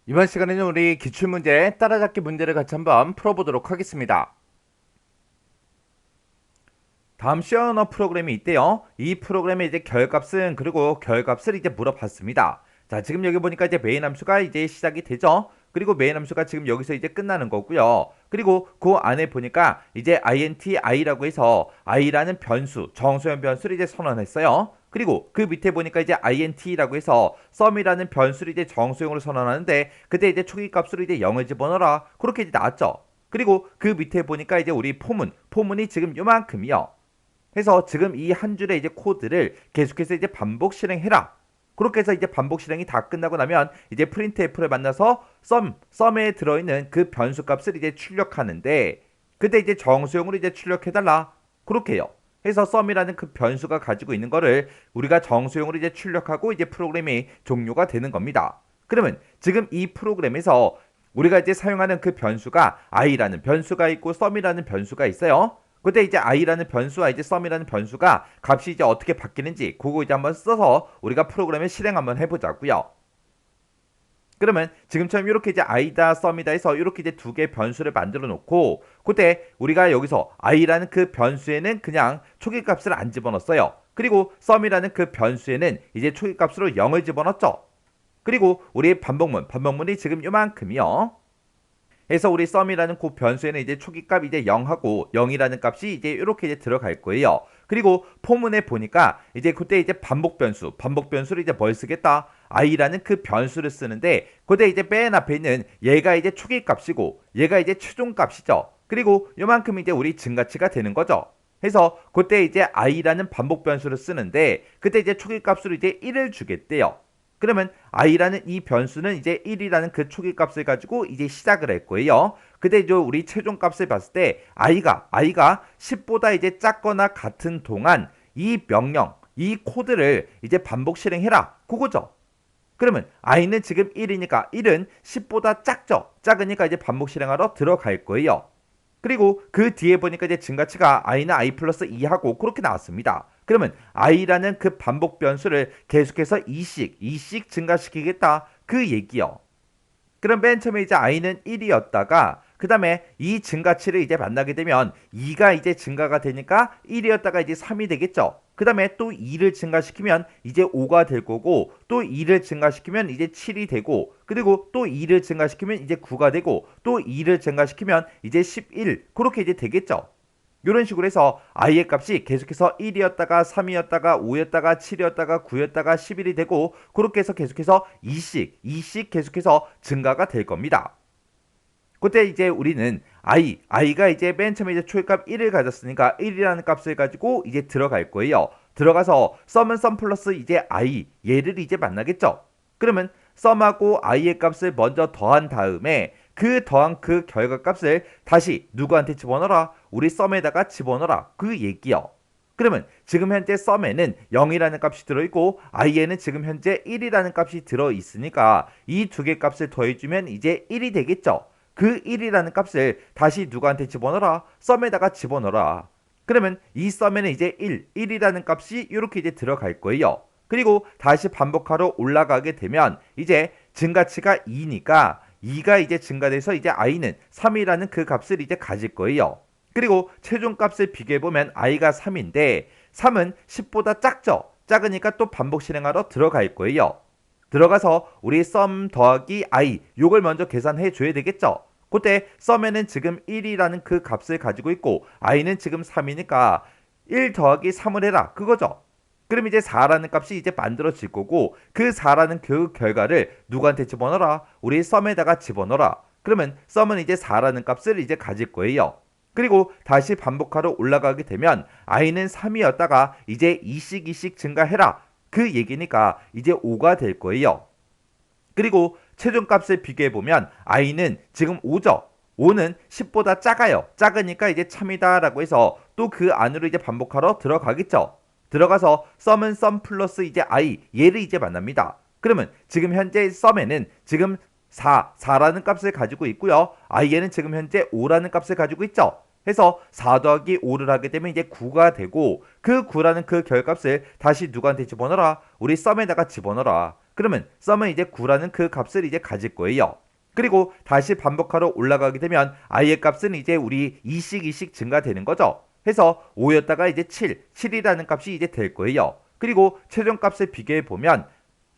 이번 시간에는 우리 기출문제 따라잡기 문제를 같이 한번 풀어보도록 하겠습니다. 다음 시언어 프로그램이 있대요. 이 프로그램의 이제 결값은 그리고 결값을 이제 물어봤습니다. 자, 지금 여기 보니까 이제 메인 함수가 이제 시작이 되죠. 그리고 메인 함수가 지금 여기서 이제 끝나는 거고요. 그리고 그 안에 보니까 이제 int i라고 해서 i라는 변수, 정수형 변수를 이제 선언했어요. 그리고 그 밑에 보니까 이제 int라고 해서 sum이라는 변수를 이제 정수형으로 선언하는데 그때 이제 초기값으로 이제 0을 집어넣어라. 그렇게 이제 나왔죠. 그리고 그 밑에 보니까 이제 우리 포문이 지금 요만큼이요. 해서 지금 이 한 줄의 이제 코드를 계속해서 이제 반복 실행해라. 그렇게 해서 이제 반복 실행이 다 끝나고 나면 이제 printf를 만나서 sum에 들어있는 그 변수 값을 이제 출력하는데 그때 이제 정수형으로 이제 출력해달라. 그렇게 해요. 해서 sum이라는 그 변수가 가지고 있는 거를 우리가 정수형으로 이제 출력하고 이제 프로그램이 종료가 되는 겁니다. 그러면 지금 이 프로그램에서 우리가 이제 사용하는 그 변수가 i라는 변수가 있고 sum이라는 변수가 있어요. 그때 이제 i라는 변수와 이제 sum이라는 변수가 값이 이제 어떻게 바뀌는지 그거 이제 한번 써서 우리가 프로그램을 실행 한번 해보자고요. 그러면 지금처럼 이렇게 이제 i다, sum이다 해서 이렇게 이제 두 개의 변수를 만들어 놓고 그때 우리가 여기서 i라는 그 변수에는 그냥 초기값을 안 집어넣었어요. 그리고 sum이라는 그 변수에는 이제 초기값으로 0을 집어넣었죠. 그리고 우리 반복문이 지금 요만큼이요. 해서 우리 sum이라는 그 변수에는 이제 초기값 이제 0하고 0이라는 값이 이제 이렇게 이제 들어갈 거예요. 그리고 포문에 보니까 이제 그때 이제 반복 변수를 이제 뭘 쓰겠다? i라는 그 변수를 쓰는데 그때 이제 맨 앞에 있는 얘가 이제 초기값이고 얘가 이제 최종값이죠. 그리고 요만큼 이제 우리 증가치가 되는 거죠. 해서 그때 이제 i라는 반복 변수를 쓰는데 그때 이제 초기값으로 이제 1을 주겠대요. 그러면 i라는 이 변수는 이제 1이라는 그 초기값을 가지고 이제 시작을 할 거예요. 근데 이제 우리 최종값을 봤을 때 i가 10보다 이제 작거나 같은 동안 이 명령, 이 코드를 이제 반복 실행해라. 그거죠. 그러면 i는 지금 1이니까 1은 10보다 작죠. 작으니까 이제 반복 실행하러 들어갈 거예요. 그리고 그 뒤에 보니까 이제 증가치가 i는 i 플러스 2하고 그렇게 나왔습니다. 그러면 i라는 그 반복 변수를 계속해서 2씩 증가시키겠다. 그 얘기요. 그럼 맨 처음에 이제 i는 1이었다가 그 다음에 이 증가치를 이제 만나게 되면 2가 이제 증가가 되니까 1이었다가 이제 3이 되겠죠. 그 다음에 또 2를 증가시키면 이제 5가 될 거고 또 2를 증가시키면 이제 7이 되고 그리고 또 2를 증가시키면 이제 9가 되고 또 2를 증가시키면 이제 11 그렇게 이제 되겠죠. 이런 식으로 해서 i의 값이 계속해서 1이었다가 3이었다가 5였다가 7이었다가 9였다가 11이 되고 그렇게 해서 계속해서 2씩 계속해서 증가가 될 겁니다. 그때 이제 우리는 i가 이제 맨 처음에 이제 초기값 1을 가졌으니까 1이라는 값을 가지고 이제 들어갈 거예요. 들어가서 sum은 sum 플러스 이제 i 얘를 이제 만나겠죠. 그러면 sum하고 i의 값을 먼저 더한 다음에 그 더한 그 결과값을 다시 누구한테 집어넣어라? 우리 sum에다가 집어넣어라. 그 얘기요. 그러면 지금 현재 sum에는 0이라는 값이 들어있고 i에는 지금 현재 1이라는 값이 들어있으니까 이 두 개 값을 더해주면 이제 1이 되겠죠. 그 1이라는 값을 다시 누구한테 집어넣어라? sum에다가 집어넣어라. 그러면 이 sum에는 이제 1이라는 값이 이렇게 이제 들어갈 거예요. 그리고 다시 반복하러 올라가게 되면 이제 증가치가 2니까 2가 이제 증가돼서 이제 i는 3이라는 그 값을 이제 가질 거예요. 그리고 최종값을 비교해보면 i가 3인데 3은 10보다 작죠? 작으니까 또 반복 실행하러 들어갈 거예요. 들어가서 우리 sum 더하기 i 요걸 먼저 계산해 줘야 되겠죠. 그때 sum에는 지금 1이라는 그 값을 가지고 있고 i는 지금 3이니까 1 더하기 3을 해라 그거죠. 그럼 이제 4라는 값이 이제 만들어질 거고 그 4라는 그 결과를 누구한테 집어넣어라? 우리 sum에다가 집어넣어라. 그러면 sum은 이제 4라는 값을 이제 가질 거예요. 그리고 다시 반복하러 올라가게 되면 i는 3이었다가 이제 2씩 증가해라. 그 얘기니까 이제 5가 될 거예요. 그리고 최종값을 비교해보면 i는 지금 5죠. 5는 10보다 작아요. 작으니까 이제 참이다라고 해서 또 그 안으로 이제 반복하러 들어가겠죠. 들어가서 sum은 sum 플러스 이제 i 얘를 이제 만납니다. 그러면 지금 현재 sum에는 지금 4라는 값을 가지고 있고요. i에는 지금 현재 5라는 값을 가지고 있죠. 해서 4 더하기 5를 하게 되면 이제 9가 되고 그 9라는 그 결값을 다시 누구한테 집어넣어라? 우리 sum에다가 집어넣어라. 그러면 썸은 이제 9라는 그 값을 이제 가질 거예요. 그리고 다시 반복하러 올라가게 되면 i의 값은 이제 우리 2씩 증가되는 거죠. 해서 5였다가 이제 7이라는 값이 이제 될 거예요. 그리고 최종 값을 비교해 보면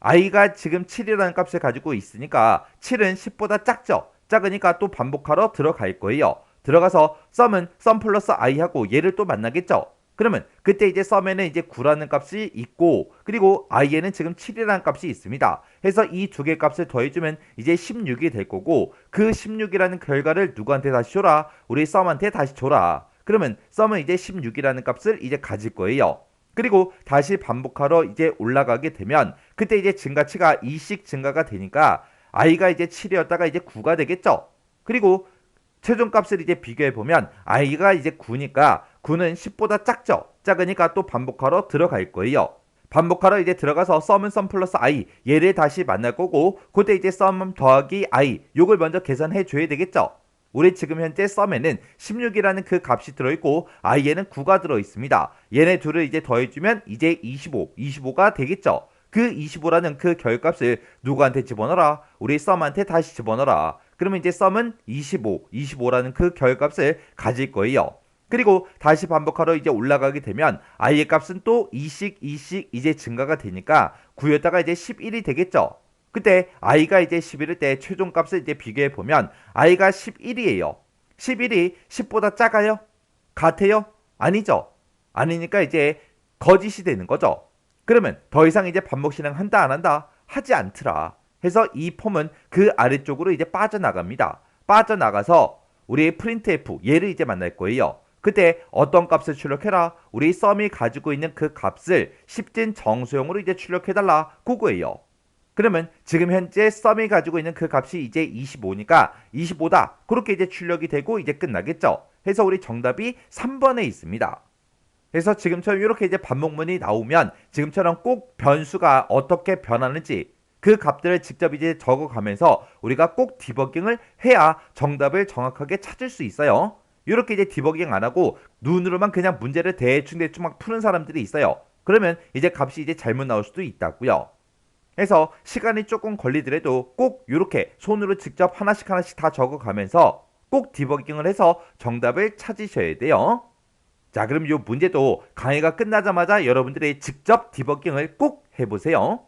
i가 지금 7이라는 값을 가지고 있으니까 7은 10보다 작죠. 작으니까 또 반복하러 들어갈 거예요. 들어가서 썸은 썸 플러스 i하고 얘를 또 만나겠죠. 그러면 그때 이제 썸에는 이제 9라는 값이 있고 그리고 i에는 지금 7이라는 값이 있습니다. 해서 이 두 개 값을 더해주면 이제 16이 될 거고 그 16이라는 결과를 누구한테 다시 줘라? 우리 썸한테 다시 줘라. 그러면 썸은 이제 16이라는 값을 이제 가질 거예요. 그리고 다시 반복하러 이제 올라가게 되면 그때 이제 증가치가 2씩 증가가 되니까 i가 이제 7이었다가 이제 9가 되겠죠. 그리고 최종 값을 이제 비교해 보면 i가 이제 9니까 9는 10보다 작죠. 작으니까 또 반복하러 들어갈 거예요. 반복하러 이제 들어가서 썸은 썸 플러스 i 얘를 다시 만날 거고 그때 이제 썸 더하기 i 요걸 먼저 계산해 줘야 되겠죠. 우리 지금 현재 썸에는 16이라는 그 값이 들어있고 i에는 9가 들어있습니다. 얘네 둘을 이제 더해주면 이제 25가 되겠죠. 그 25라는 그 결값을 누구한테 집어넣어라? 우리 썸한테 다시 집어넣어라. 그러면 이제 썸은 25라는 그 결값을 가질 거예요. 그리고 다시 반복하러 이제 올라가게 되면 i의 값은 또 2씩 이제 증가가 되니까 9였다가 이제 11이 되겠죠. 그때 i가 이제 11일 때 최종 값을 이제 비교해 보면 i가 11이에요. 11이 10보다 작아요? 같아요? 아니죠. 아니니까 이제 거짓이 되는 거죠. 그러면 더 이상 이제 반복 실행한다 안 한다? 하지 않더라. 해서 이 폼은 그 아래쪽으로 이제 빠져나갑니다. 빠져나가서 우리 printf 얘를 이제 만날 거예요. 그때 어떤 값을 출력해라? 우리 썸이 가지고 있는 그 값을 10진 정수형으로 이제 출력해달라. 그거예요. 그러면 지금 현재 썸이 가지고 있는 그 값이 이제 25니까 25다. 그렇게 이제 출력이 되고 이제 끝나겠죠. 해서 우리 정답이 3번에 있습니다. 그래서 지금처럼 이렇게 이제 반복문이 나오면 지금처럼 꼭 변수가 어떻게 변하는지 그 값들을 직접 이제 적어가면서 우리가 꼭 디버깅을 해야 정답을 정확하게 찾을 수 있어요. 이렇게 이제 디버깅 안 하고 눈으로만 그냥 문제를 대충 막 푸는 사람들이 있어요. 그러면 이제 값이 이제 잘못 나올 수도 있다고요. 그래서 시간이 조금 걸리더라도 꼭 이렇게 손으로 직접 하나씩 다 적어가면서 꼭 디버깅을 해서 정답을 찾으셔야 돼요. 자, 그럼 이 문제도 강의가 끝나자마자 여러분들이 직접 디버깅을 꼭 해보세요.